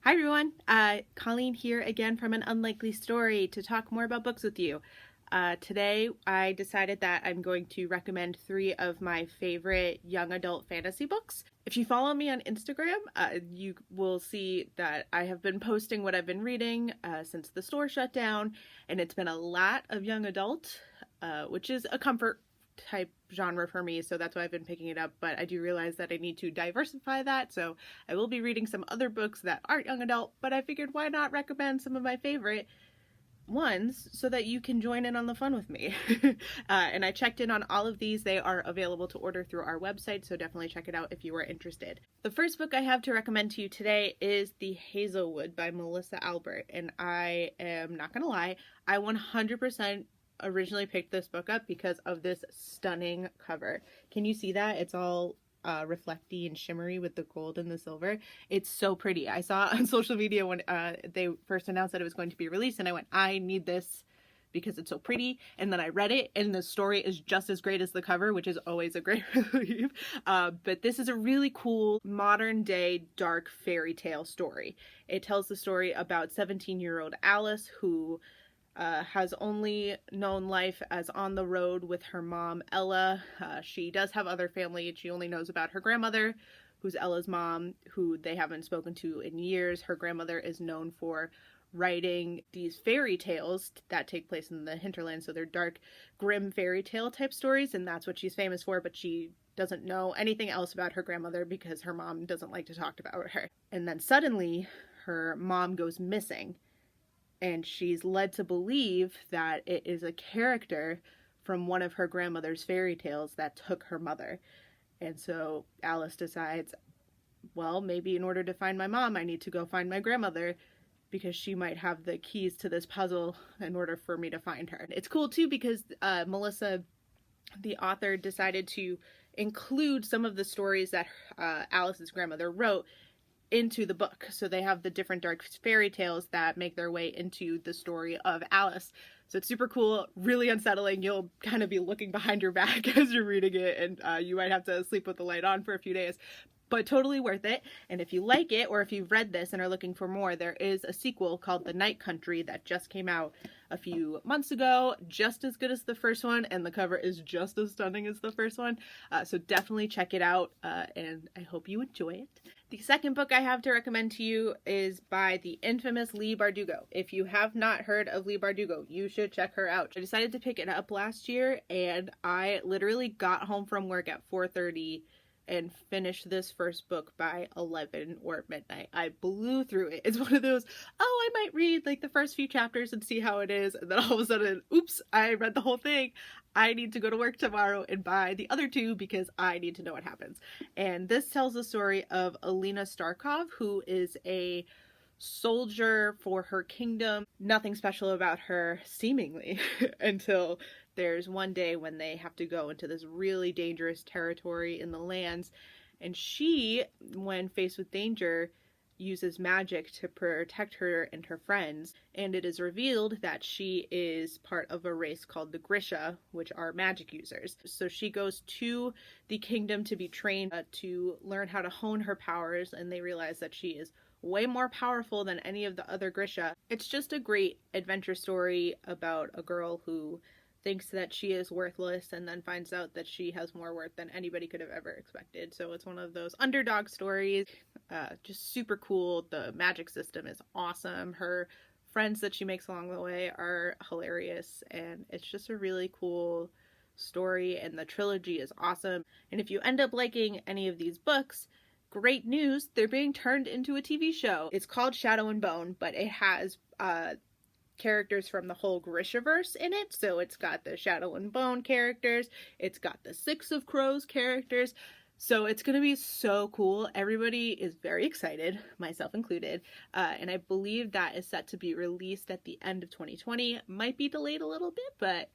Hi everyone, Colleen here again from An Unlikely Story to talk more about books with you. Today I decided that I'm going to recommend three of my favorite young adult fantasy books. If you follow me on Instagram, you will see that I have been posting what I've been reading since the store shut down, and it's been a lot of young adult, which is a comfort type genre for me, so that's why I've been picking it up. But I do realize that I need to diversify that, so I will be reading some other books that aren't young adult, but I figured why not recommend some of my favorite ones so that you can join in on the fun with me. And I checked in on all of these. They are available to order through our website, so definitely check it out if you are interested. The first book I have to recommend to you today is The Hazlewood by Melissa Albert, and I am not gonna lie, I 100% originally picked this book up because of this stunning cover. Can you see that? It's all reflecty and shimmery with the gold and the silver. It's so pretty. I saw on social media when they first announced that it was going to be released, and I went, I need this because it's so pretty. And then I read it, and the story is just as great as the cover, which is always a great relief. But this is a really cool modern day dark fairy tale story. It tells the story about 17-year-old Alice, who has only known life as on the road with her mom, Ella. She does have other family. She only knows about her grandmother, who's Ella's mom, who they haven't spoken to in years. Her grandmother is known for writing these fairy tales that take place in the hinterland, so they're dark, grim fairy tale type stories, and that's what she's famous for, but she doesn't know anything else about her grandmother because her mom doesn't like to talk about her. And then suddenly, her mom goes missing, and she's led to believe that it is a character from one of her grandmother's fairy tales that took her mother. And so Alice decides, well, maybe in order to find my mom, I need to go find my grandmother because she might have the keys to this puzzle in order for me to find her. It's cool too because Melissa, the author, decided to include some of the stories that Alice's grandmother wrote into the book. So they have the different dark fairy tales that make their way into the story of Alice. So it's super cool, really unsettling. You'll kind of be looking behind your back as you're reading it, and you might have to sleep with the light on for a few days. But totally worth it. And if you like it, or if you've read this and are looking for more, there is a sequel called The Night Country that just came out a few months ago, just as good as the first one, and the cover is just as stunning as the first one. So definitely check it out, and I hope you enjoy it. The second book I have to recommend to you is by the infamous Leigh Bardugo. If you have not heard of Leigh Bardugo, you should check her out. I decided to pick it up last year, and I literally got home from work at 4:30 and finished this first book by 11 or midnight. I blew through it. It's one of those, I might read like the first few chapters and see how it is, and then all of a sudden, oops, I read the whole thing. I need to go to work tomorrow and buy the other two because I need to know what happens. And this tells the story of Alina Starkov, who is a soldier for her kingdom. Nothing special about her, seemingly, until there's one day when they have to go into this really dangerous territory in the lands, and she, when faced with danger, uses magic to protect her and her friends, and it is revealed that she is part of a race called the Grisha, which are magic users. So she goes to the kingdom to be trained to learn how to hone her powers, and they realize that she is way more powerful than any of the other Grisha. It's just a great adventure story about a girl who thinks that she is worthless and then finds out that she has more worth than anybody could have ever expected. So it's one of those underdog stories. Just super cool. The magic system is awesome. Her friends that she makes along the way are hilarious, and it's just a really cool story, and the trilogy is awesome. And if you end up liking any of these books, great news, they're being turned into a TV show. It's called Shadow and Bone, but it has characters from the whole Grishaverse in it. So it's got the Shadow and Bone characters, it's got the Six of Crows characters. So it's gonna be so cool. Everybody is very excited, myself included, and I believe that is set to be released at the end of 2020. Might be delayed a little bit, but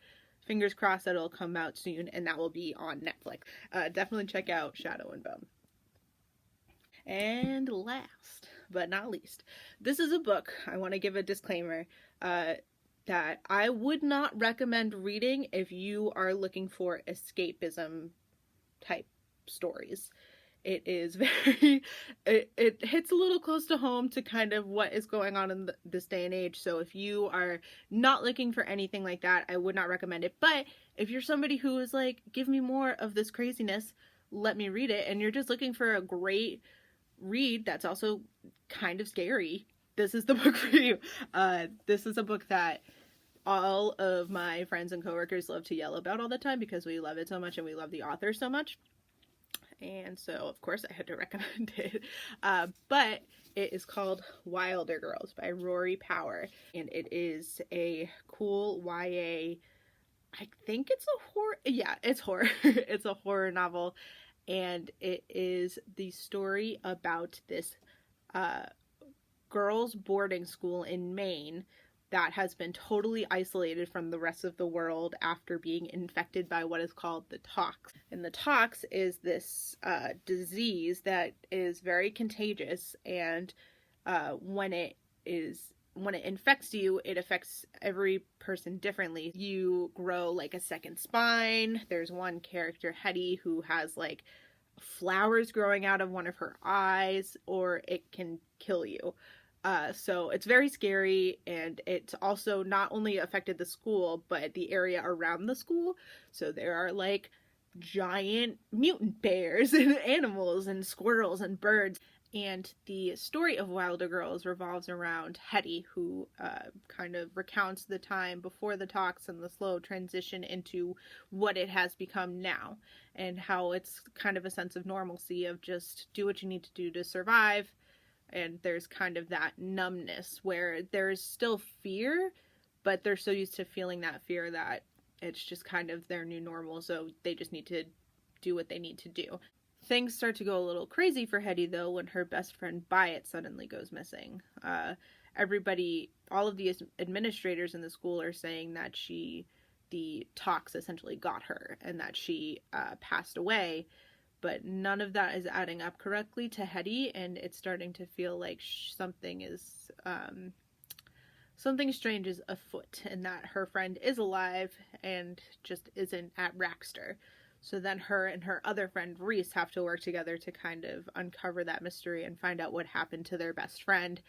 fingers crossed that it'll come out soon, and that will be on Netflix. Definitely check out Shadow and Bone. And last but not least, this is a book, I want to give a disclaimer, that I would not recommend reading if you are looking for escapism type stories. It is very, it hits a little close to home to kind of what is going on in this day and age. So if you are not looking for anything like that, I would not recommend it. But if you're somebody who is like, give me more of this craziness, let me read it, and you're just looking for a great read that's also kind of scary, this is the book for you. This is a book that all of my friends and coworkers love to yell about all the time because we love it so much and we love the author so much. And so, of course, I had to recommend it. But it is called Wilder Girls by Rory Power. And it is a cool YA, I think it's a horror. Yeah, it's horror. It's a horror novel. And it is the story about this girls' boarding school in Maine that has been totally isolated from the rest of the world after being infected by what is called the tox. And the tox is this disease that is very contagious, and when it infects you, it affects every person differently. You grow like a second spine. There's one character, Hetty, who has like flowers growing out of one of her eyes, or it can kill you. So it's very scary, and it's also not only affected the school, but the area around the school. So there are like giant mutant bears and animals and squirrels and birds. And the story of Wilder Girls revolves around Hetty, who kind of recounts the time before the talks and the slow transition into what it has become now, and how it's kind of a sense of normalcy of just do what you need to do to survive. And there's kind of that numbness where there's still fear, but they're so used to feeling that fear that it's just kind of their new normal, so they just need to do what they need to do. Things start to go a little crazy for Hetty, though, when her best friend Byatt suddenly goes missing. All of the administrators in the school are saying that the tox essentially got her, and that she passed away. But none of that is adding up correctly to Hetty, and it's starting to feel like something strange is afoot, and that her friend is alive and just isn't at Raxter. So then her and her other friend Reese have to work together to kind of uncover that mystery and find out what happened to their best friend.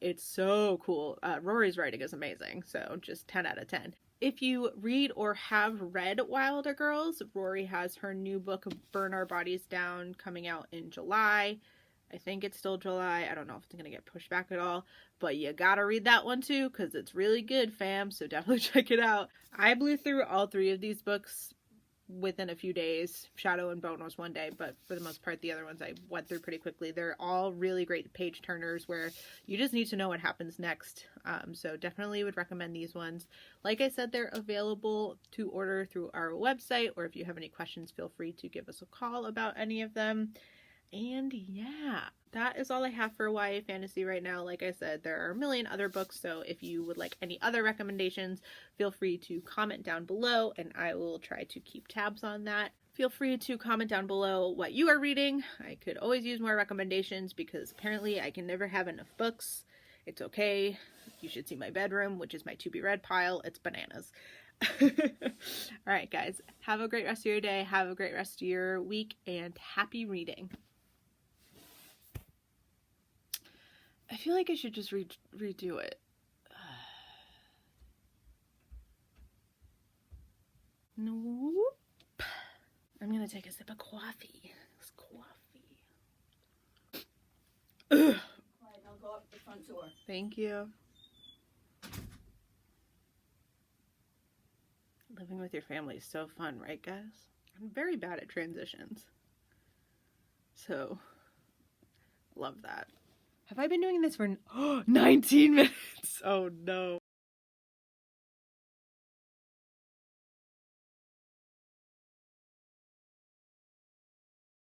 It's so cool. Rory's writing is amazing, so just 10 out of 10. If you read or have read Wilder Girls, Rory has her new book, Burn Our Bodies Down, coming out in July. I think it's still July. I don't know if it's going to get pushed back at all. But you gotta read that one too, because it's really good, fam. So definitely check it out. I blew through all 3 of these books within a few days. Shadow and Bone was one day, but for the most part, the other ones I went through pretty quickly. They're all really great page turners where you just need to know what happens next. So definitely would recommend these ones. Like I said, they're available to order through our website, or if you have any questions, feel free to give us a call about any of them. And yeah, that is all I have for YA fantasy right now. Like I said, there are a million other books, so if you would like any other recommendations, feel free to comment down below, and I will try to keep tabs on that. Feel free to comment down below what you are reading. I could always use more recommendations because apparently I can never have enough books. It's okay. You should see my bedroom, which is my to-be-read pile. It's bananas. Alright guys, have a great rest of your day, have a great rest of your week, and happy reading. I feel like I should just redo it. Nope. I'm gonna take a sip of coffee. It's coffee. Ugh. Right, I'll go up the front door. Thank you. Living with your family is so fun, right, guys? I'm very bad at transitions. So, love that. Have I been doing this for 19 minutes? Oh no.